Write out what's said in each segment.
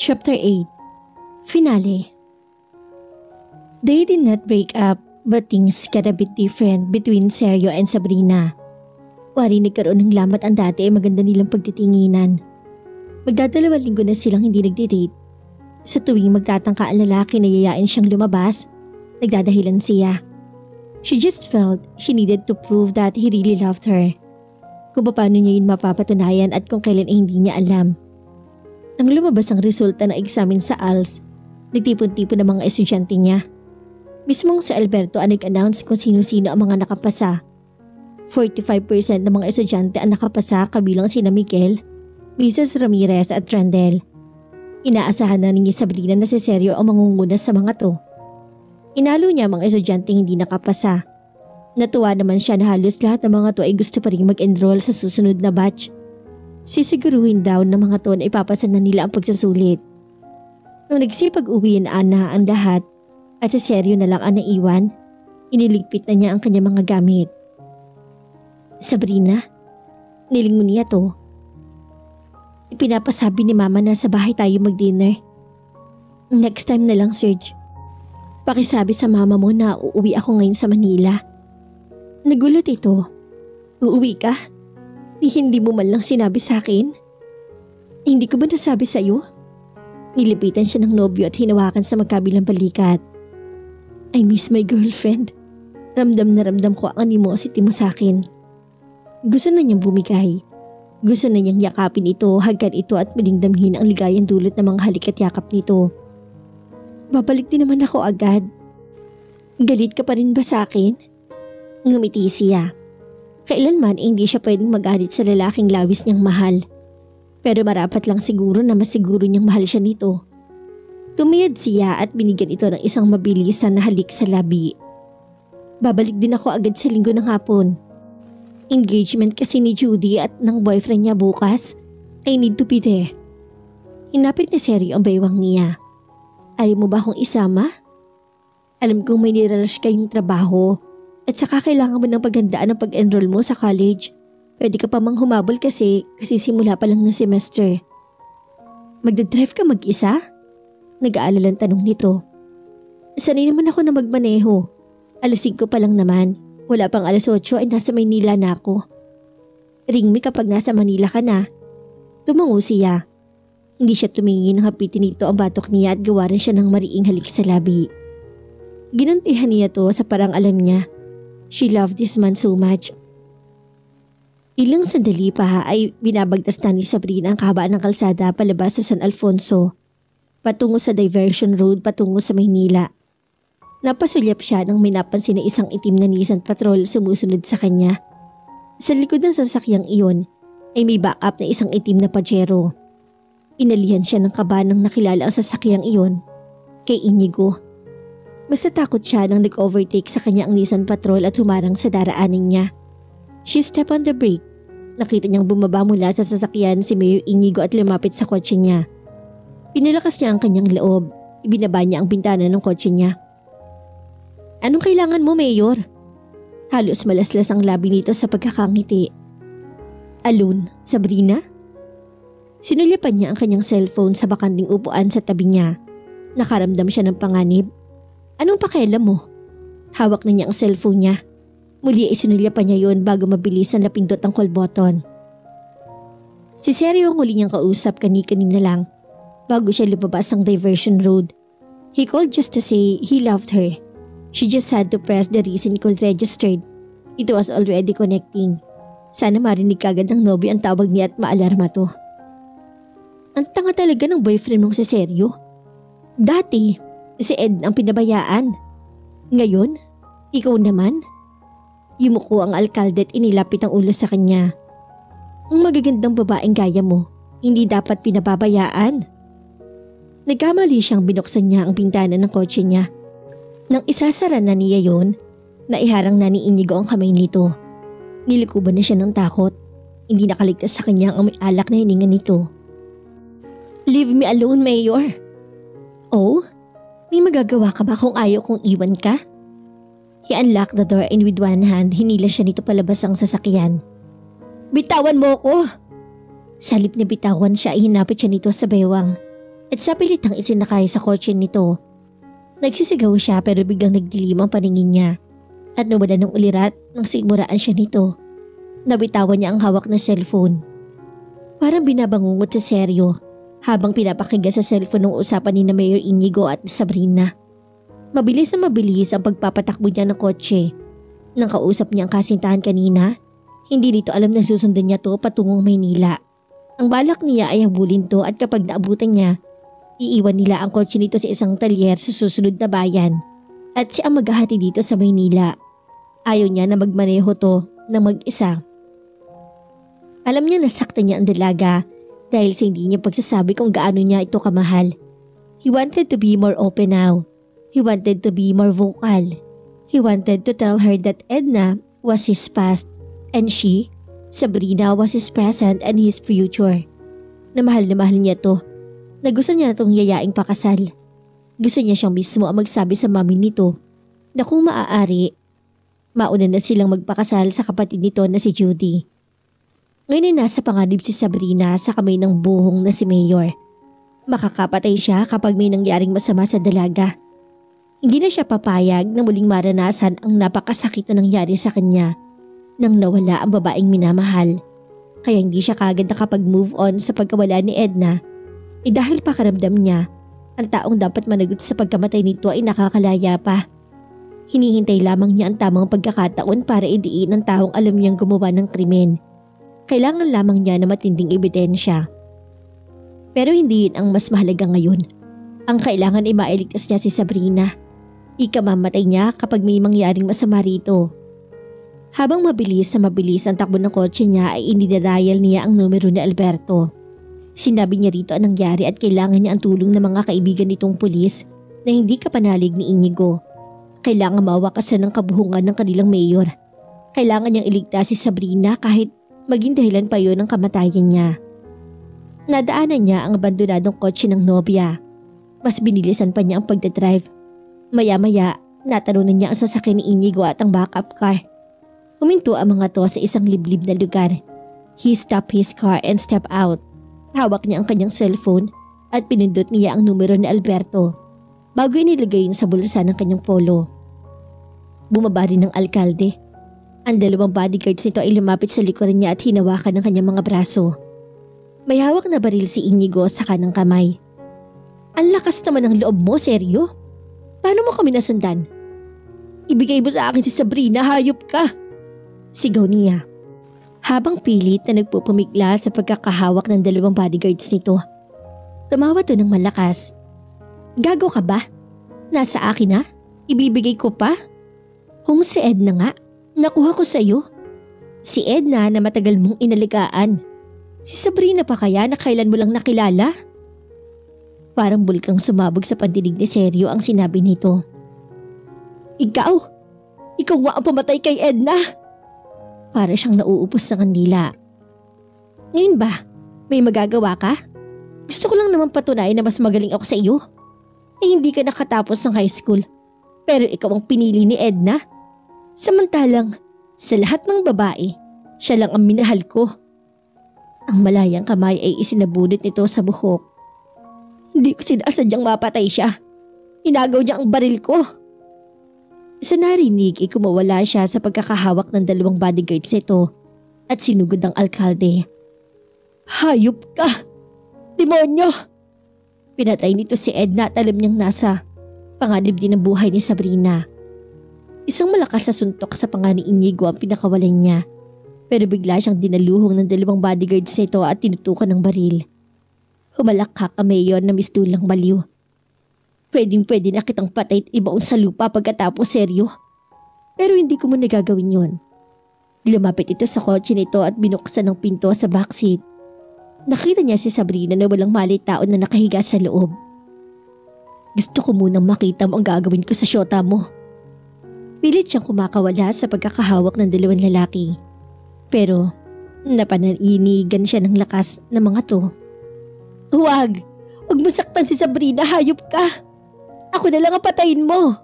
Chapter 8. Finale. They did not break up, but things got a bit different between Sergio and Sabrina. Wari nagkaroon ng lamat ang dati ay maganda nilang pagtitinginan. Magdadalawang linggo na silang hindi nagdidate. Sa tuwing magtatangka ang lalaki na yayain siyang lumabas, nagdadahilan siya. She just felt she needed to prove that he really loved her. Kung paano niya yun mapapatunayan at kung kailan ay hindi niya alam. Nang lumabas ang resulta ng examen sa ALS, nagtipon-tipon ng mga estudyante niya. Mismong si Alberto ang nag-announce kung sino-sino ang mga nakapasa. 45% ng mga estudyante ang nakapasa kabilang sina Miguel, Mrs. Ramirez at Randel. Inaasahan na ni Sabrina na si Sergio ang mangunguna sa mga to. Inalo niya ang mga estudyante hindi nakapasa. Natuwa naman siya na halos lahat ng mga to ay gusto pa rin mag-enroll sa susunod na batch. Sisiguruhin daw ng mga to na ipapasa na nila ang pagsusulit. Nung nagsipag-uwian na ang lahat at si Sergio na lang ang naiwan, iniligpit na niya ang kanyang mga gamit. Sabrina, nilingon niya to. Ipinapasabi ni Mama na sa bahay tayo mag-dinner. Next time na lang, Serge. Pakisabi sa mama mo na uuwi ako ngayon sa Manila. Nagulat ito. Uuwi ka? Hindi mo man lang sinabi sa akin? Hindi ko ba nasabi sa iyo? Nilipitan siya ng nobyo at hinawakan sa magkabilang balikat. I miss my girlfriend. Ramdam na ramdam ko ang animosity mo sa akin. Gusto na niyang bumigay. Gusto na niyang yakapin ito, hagkan ito at malingdamhin ang ligayang dulot ng mga halik at yakap nito. Babalik din naman ako agad. Galit ka pa rin ba sa akin? Ngumiti siya. Kailanman hindi siya pwedeng magalit sa lalaking lawis niyang mahal. Pero marapat lang siguro na masiguro niyang mahal siya nito. Tumiyad siya at binigyan ito ng isang mabilisan na halik sa labi. Babalik din ako agad sa linggo ng hapon. Engagement kasi ni Judy at ng boyfriend niya bukas. I need to be there. Hinapit ni Sergio ang baywang niya. Ayaw mo ba akong isama? Alam kong may nirarush kayong trabaho. At saka kailangan mo ng paghandaan ng pag-enroll mo sa college. Pwede ka pa mang humabol kasi simula pa lang ng semester. Magdadrive ka mag-isa? Nag-aalalang tanong nito. Sanay naman ako na magmaneho. Alas 5 pa lang naman. Wala pang alas 8 ay nasa Maynila na ako. Ring me kapag nasa Manila ka na. Tumango siya. Hindi siya tumingin ng hapitin nito ang batok niya at gawa rin siya ng mariing halik sa labi. Ginantihan niya to sa parang alam niya. She loved this man so much. Ilang sandali pa ay binabagtas na ni Sabrina ang kahabaan ng kalsada palabas sa San Alfonso, patungo sa diversion road patungo sa Maynila. Napasulyap siya nang may napansin na isang itim na Nissan Patrol sumusunod sa kanya. Sa likod ng sasakyang iyon ay may backup na isang itim na Pajero. Inalihan siya ng kaba nang nakilala ang sasakyang iyon kay Inigo. Mas natakot siya nang nag-overtake sa kanya ang Nissan Patrol at humarang sa daraanin niya. She stepped on the brake. Nakita niyang bumaba mula sa sasakyan si Mayor Inigo at lumapit sa kotse niya. Pinalakas niya ang kanyang loob. Ibinaba niya ang bintana ng kotse niya. Anong kailangan mo, Mayor? Halos malaslas ang labi nito sa pagkakangiti. Alone, Sabrina? Sinulyapan niya ang kanyang cellphone sa bakanting upuan sa tabi niya. Nakaramdam siya ng panganib. Anong pakialam mo? Hawak na niya ang cellphone niya. Muli ay sinulyapan niya yon bago mabilisan na pindot ang call button. Si Sergio ang huli niyang kausap kanina lang bago siya lumabas ang diversion road. He called just to say he loved her. She just had to press the recent call registered. It was already connecting. Sana marinig kagad ng nobyo ang tawag niya at maalarma to. Ang tanga talaga ng boyfriend mong si Sergio. Dati, si Ed ang pinabayaan. Ngayon, ikaw naman. Yumuko ang alkalde at inilapit ang ulo sa kanya. Ang magagandang babaeng gaya mo, hindi dapat pinababayaan. Nagkamali siyang binuksan niya ang bintana ng kotse niya. Nang isasara na niya yon, naiharang na ni Inigo ang kamay nito. Nilikuban na siya ng takot. Hindi nakaligtas sa kanya ang may alak na hininga nito. Leave me alone, Mayor. Oh? May magagawa ka ba kung ayaw kong iwan ka? He unlocked the door and with one hand, hinila siya nito palabas ang sasakyan. "Bitawan mo ko!" Sa halip na bitawan siya ay hinapit siya nito sa bewang at sa pilitang isinakay sa kotse nito. Nagsisigaw siya pero biglang nagdilim ang paningin niya at nawala ng ulirat nang simuraan siya nito. Nabitawan niya ang hawak na cellphone. Parang binabangungot sa seryo habang pinapakinggan sa cellphone ng usapan ni na Mayor Inigo at Sabrina. Mabilis na mabilis ang pagpapatakbo niya ng kotse. Nang kausap niya ang kasintahan kanina, hindi nito alam na susundan niya to patungong Maynila. Ang balak niya ay habulin to at kapag naabutan niya, iiwan nila ang kotse nito sa isang talyer sa susunod na bayan at siya ang maghahati dito sa Maynila. Ayaw niya na magmaneho to na mag-isa. Alam niya na saktan niya ang dalaga dahil sa hindi niya pagsasabi kung gaano niya ito kamahal. He wanted to be more open now. He wanted to be more vocal. He wanted to tell her that Edna was his past and she, Sabrina, was his present and his future. Na mahal niya to. Na gusto niya itong yayaing pakasal. Gusto niya siyang mismo ang magsabi sa mami nito na kung maaari, mauna na silang magpakasal sa kapatid nito na si Judy. Ngayon ay nasa panganib si Sabrina sa kamay ng buhong na si Mayor. Makakapatay siya kapag may nangyaring masama sa dalaga. Hindi na siya papayag na muling maranasan ang napakasakit na nangyari sa kanya nang nawala ang babaeng minamahal. Kaya hindi siya kagad nakapag-move on sa pagkawala ni Edna dahil pakaramdam niya ang taong dapat managot sa pagkamatay nito ay nakakalaya pa. Hinihintay lamang niya ang tamang pagkakataon para idiin ang taong alam niyang gumawa ng krimen. Kailangan lamang niya na matinding ebidensya. Pero hindi yun ang mas mahalaga ngayon. Ang kailangan ay mailigtas niya si Sabrina. Ikamamatay niya kapag may mangyaring masama rito. Habang mabilis ang takbo ng kotse niya ay inidadial niya ang numero ni Alberto. Sinabi niya rito ang nangyari at kailangan niya ang tulong ng mga kaibigan nitong pulis na hindi kapanalig ni Inigo. Kailangan mawakasan ng kabuhungan ng kanilang mayor. Kailangan niyang iligtas si Sabrina kahit maging dahilan pa yon ng kamatayan niya. Nadaanan niya ang abandonadong kotse ng nobya. Mas binilisan pa niya ang pagdadrive. Maya-maya, natalunan niya ang sasakyan ni Inigo at ang backup car. Huminto ang mga to sa isang liblib na lugar. He stopped his car and stepped out. Hawak niya ang kanyang cellphone at pinindot niya ang numero ni Alberto bago inilagay yun sa bulsa ng kanyang polo. Bumaba rin ng alkalde. Ang dalawang bodyguards nito ay lumapit sa likuran niya at hinawakan ng kanyang mga braso. May hawak na baril si Inigo sa kanang kamay. "Ang lakas naman ng loob mo, seryo? Paano mo kami nasundan? Ibigay mo sa akin si Sabrina, hayop ka!" Sigaw niya. Habang pilit na nagpupumigla sa pagkakahawak ng dalawang bodyguards nito. Tumawa to ng malakas. "Gago ka ba? Nasa akin na? Ibibigay ko pa? Kung si Edna nga, nakuha ko sa'yo. Si Edna na matagal mong inaligaan. Si Sabrina pa kaya na kailan mo lang nakilala?" Parang bulkang sumabog sa pandinig ni Seryo ang sinabi nito. Ikaw nga ang pumatay kay Edna!" Para siyang nauupos sa kandila. "Ngayon ba, may magagawa ka? Gusto ko lang naman patunayan na mas magaling ako sa iyo. Hindi ka nakatapos ng high school, pero ikaw ang pinili ni Edna. Samantalang, sa lahat ng babae, siya lang ang minahal ko." Ang malayang kamay ay isinabunot nito sa buhok. "Hindi ko sinasadyang mapatay siya. Inagaw niya ang baril ko." Sa narinig ay kumawala siya sa pagkakahawak ng dalawang bodyguards nito at sinugod ang alkalde. "Hayop ka! Demonyo!" Pinatay nito si Edna at alam niyang nasa panganib din ang buhay ni Sabrina. Isang malakas na suntok sa panga ni Inigo ang pinakawalan niya. Pero bigla siyang dinaluhong ng dalawang bodyguards nito at tinutukan ng baril. Humalakhak ang mayor na mistulang baliw. "Pwedeng-pwede na kitang patay at ibaon sa lupa pagkatapos, seryo. Pero hindi ko muna gagawin yon." Lumapit ito sa kotse nito at binuksan ang pinto sa backseat. Nakita niya si Sabrina na walang malit taon na nakahiga sa loob. "Gusto ko munang makita mo ang gagawin ko sa syota mo." Pilit siyang kumakawala sa pagkakahawak ng dalawang lalaki. Pero napananinigan siya ng lakas ng mga to. Huwag mo saktan si Sabrina, hayop ka! Ako na lang ang patayin mo."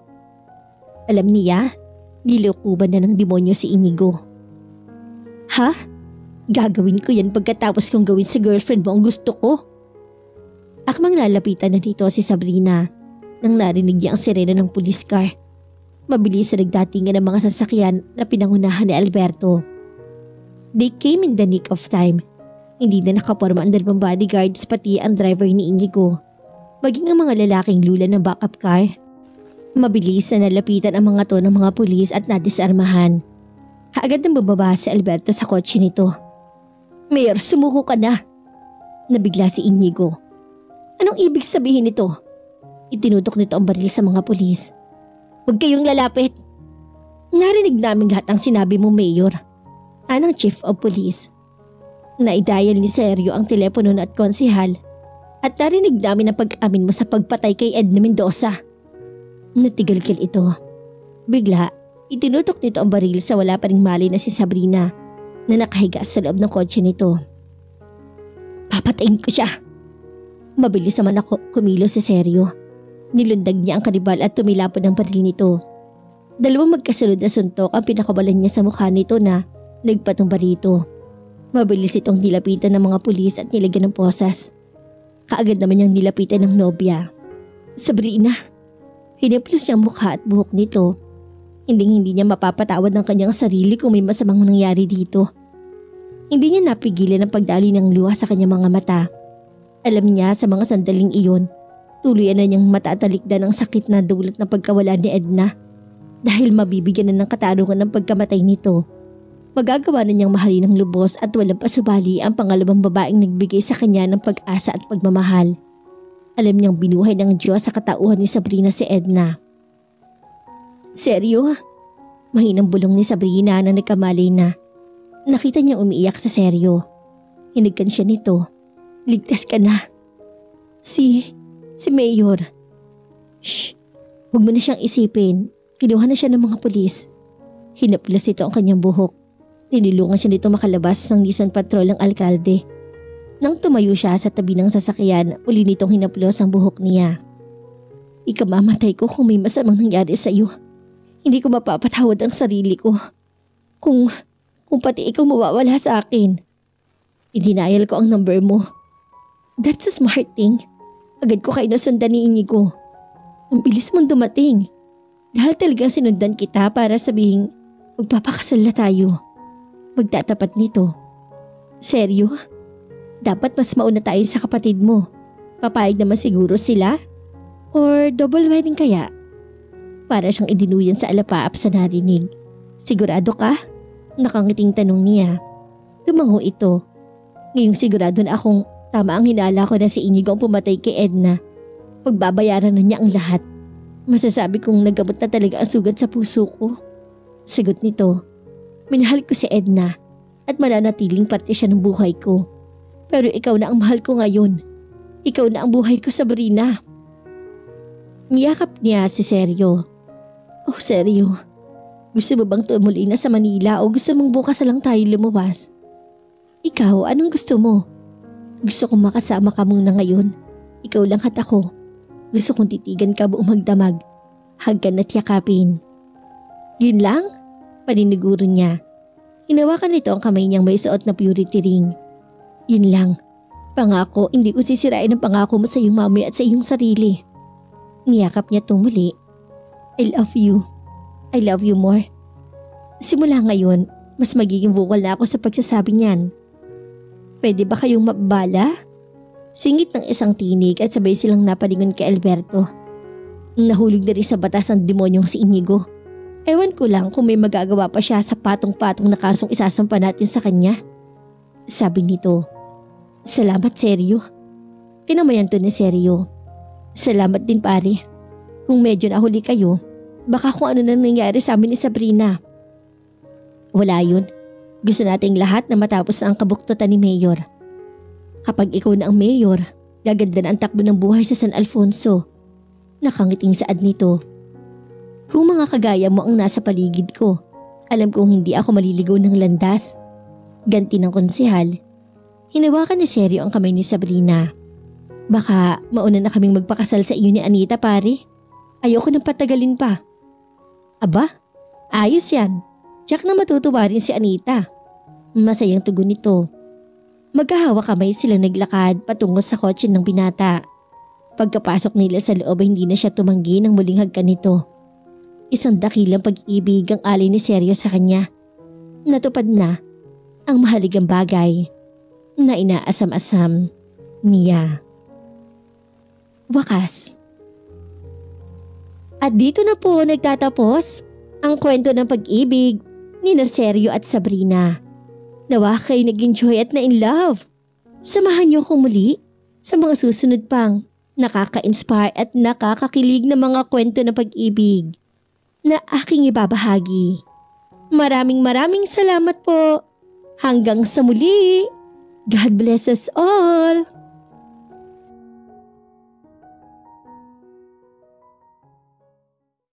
Alam niya Nilokoban na ng demonyo si Inigo. Ha? Gagawin ko yan pagkatapos kong gawin sa girlfriend mo ang gusto ko. Akmang lalapitan na dito si Sabrina nang narinig niya ang sirena ng police car. Mabilis na nagdatingan ng mga sasakyan na pinangunahan ni Alberto. They came in the nick of time. Hindi na nakaporma ang dalawang bodyguards pati ang driver ni Inigo. Maging ang mga lalaking lula ng backup car. Mabilis na nalapitan ang mga to ng mga pulis at nadisarmahan. Kaagad nang bumaba si Alberto sa kotse nito. Mayor, sumuko ka na. Nabigla si Inigo. Anong ibig sabihin nito? Itinutok nito ang baril sa mga pulis. Huwag kayong lalapit. Narinig namin lahat ang sinabi mo, Mayor. Anong Chief of Police? Naidayal ni Sergio ang telepono at konsehal at narinig namin ang pag-amin mo sa pagpatay kay Edna Mendoza. Natigalgal ito. Bigla, itinutok nito ang baril sa wala pa ring malay na si Sabrina na nakahiga sa loob ng kotse nito. Papatayin ko siya. Mabilis naman ako kumilos si Sergio. Nilundag niya ang kanibal at tumilapon ang baril nito. Dalawang magkasunod na suntok ang pinakabalan niya sa mukha nito na nagpatumba rito. Mabilis itong nilapitan ng mga pulis at nilagyan ng posas. Kaagad naman niyang nilapitan ng nobya. Sabrina. Hiniplos niya ang mukha at buhok nito. Hindi niya mapapatawad ng kanyang sarili kung may masamang nangyari dito. Hindi niya napigilan ang pagdaloy ng luha sa kanyang mga mata. Alam niya sa mga sandaling iyon, tuluyan na niyang matatalikdan ang sakit na dulot ng pagkawala ni Edna. Dahil mabibigyan na ng katarungan ng pagkamatay nito. Magagawa na niyang mahalin ng lubos at walang pasubali ang pangalawang babaeng nagbigay sa kanya ng pag-asa at pagmamahal. Alam niyang binuhay ng Diyos sa katauhan ni Sabrina si Edna. Seryo? Mahinang bulong ni Sabrina na nagkamalay na. Nakita niya umiiyak sa Seryo. Hinigkan siya nito. Ligtas ka na. Si Mayor. Shh, huwag mo na siyang isipin. Kinuha na siya ng mga pulis. Hinaplas ito ang kanyang buhok. Tinulungan siya nito makalabas ng Nissan Patrol ng alkalde. Nang tumayo siya sa tabi ng sasakyan, uli nitong hinaplos ang buhok niya. Ikamamatay ko kung may masamang nangyari sa iyo. Hindi ko mapapatawad ang sarili ko. Kung pati ikaw mawawala sa akin. Idinayal ko ang number mo. That's a smart thing. Agad ko kayo nasundan ni Inigo. Ang bilis mong dumating. Dahil talagang sinundan kita para sabihin magpapakasal na tayo. Magtatapat nito. Seryo? Dapat mas mauna tayo sa kapatid mo. Papayag naman siguro sila? Or double wedding kaya? Para siyang idinuyan sa alapaap sa narinig. Sigurado ka? Nakangiting tanong niya. Tumango ito. Ngayong sigurado na akong tama ang hinala ko na si Inigo ang pumatay kay Edna. Pagbabayaran na niya ang lahat. Masasabi kong nagabot na talaga ang sugat sa puso ko. Sagot nito. Minahal ko si Edna at mananatiling parte siya ng buhay ko. Pero ikaw na ang mahal ko ngayon. Ikaw na ang buhay ko, Sabrina. Niyakap niya si Sergio. Oh, Sergio. Gusto mo bang tumuloy na sa Manila o gusto mong bukas na lang tayo lumabas? Ikaw, anong gusto mo? Gusto kong makasama ka muna ngayon. Ikaw lang at ako. Gusto kong titigan ka buong magdamag. Hagkan at yakapin. Yun lang? Paniniguro niya. Hinawakan nito ang kamay niyang may suot na purity ring. Yun lang. Pangako, hindi ko sisirain ang pangako mo sa iyong mami at sa iyong sarili. Niyakap niya tumuli. I love you. I love you more. Simula ngayon, mas magiging vocal na ako sa pagsasabi niyan. Pwede ba kayong mabala? Singit ng isang tinig at sabay silang napalingon kay Alberto. Nahulog na rin sa batas ng demonyong si Inigo. Ewan ko lang kung may magagawa pa siya sa patong-patong na kasong isasampa natin sa kanya. Sabi nito. Salamat, Sergio. Kinamayan to ni Sergio. Salamat din, pare. Kung medyo nahuli kayo, baka kung ano na nangyari sa amin ni Sabrina. Wala yun. Gusto nating lahat na matapos ang kabuktutan ni Mayor. Kapag ikaw na ang Mayor, gaganda na ang takbo ng buhay sa San Alfonso. Nakangiting saad nito. Kung mga kagaya mo ang nasa paligid ko, alam kong hindi ako maliligaw ng landas. Ganti ng konsehal. Hinawakan ni Sergio ang kamay ni Sabrina. Baka mauna na kaming magpakasal sa iyo ni Anita, pare. Ayoko nang patagalin pa. Aba, Ayos yan. Tiyak na matutuwa rin si Anita. Masayang tugon nito. Magkahawa kamay sila naglakad patungo sa kotse ng binata. Pagkapasok nila sa loob ay hindi na siya tumanggi ng muling hagkan nito. Isang dakilang pag-ibig ang alay ni Sergio sa kanya. Natupad na ang mahalagang bagay na inaasam-asam niya. Wakas. At dito na po nagtatapos ang kwento ng pag-ibig ni Sergio at Sabrina. Nawa kayo nag-enjoy at na-in-love. Samahan niyo ko muli sa mga susunod pang nakaka-inspire at nakakakilig na mga kwento ng pag-ibig na aking ibabahagi. Maraming salamat po. Hanggang sa muli. God bless us all.